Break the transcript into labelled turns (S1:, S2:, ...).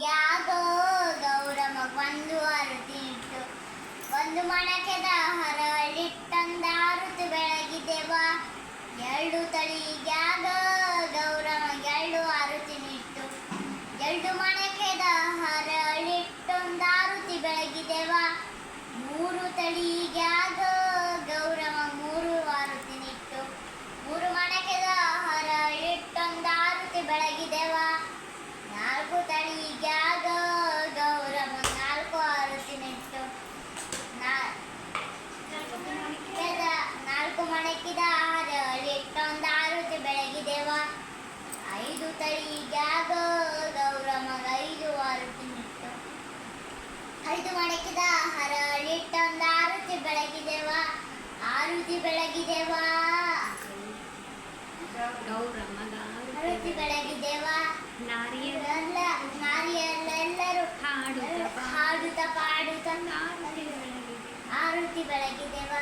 S1: ತಳಿಗ್ಯಾಗೋ ಗೌರಮ್ಮ ಒಂದು ಆರತಿ ಇಟ್ಟು ಒಂದು ಮಣಕೆದ ಹರಳಿಟ್ಟೊಂದಾರುತಿ ಬೆಳಗಿದೆವ ಎರಡು ತಳಿಗ್ಯಾಗ ಗೌರಮ್ಮ ಎರಡು ಆರುತಿ ನಿಟ್ಟು ಎರಡು ಮಣಕೆದ ಹರಳಿಟ್ಟೊಂದಾರುತಿ ಬೆಳಗಿದೆವ ಮೂರು ತಳಿಗ್ಯಾಗ ಗೌರಮ್ಮ ಮೂರು ಆರುತಿ ನಿಟ್ಟು ಮೂರು ಮಣಕೆದ ಹರಳಿಟ್ಟೊಂದಾರುತಿ ಬೆಳಗಿದೆವ ನಾಲ್ಕು ತಳಿಗ್ಯಾಗ ಗೌರಮ್ಮ ನಾಲ್ಕು ಆರುತಿ ನಿಟ್ಟು ನಾಲ್ಕು ಮಣಕಿದ ಹರಳಿಟ್ಟೊಂದು ಆರುತಿ ಬೆಳಗಿದೆವ ಐದು ತಳಿಗ್ಯಾಗ ಗೌರಮ್ಮ ಐದು ಆರುತಿ ನಿಟ್ಟು ಐದು ಮಣಕಿದ ಹರಳಿಟ್ಟೊಂದು ಆರುತಿ ಬೆಳಗಿದೆವ ಆರುತಿ ಬೆಳಗಿದೆವ ಆರುತಿ ಬೆಳಗಿದೆವ ನಾರಿಯರೆಲ್ಲರೂ ಹಾಡುತ್ತ ಪಾಡುತ್ತ ಆರುತಿ ಬೆಳಗಿದೆವ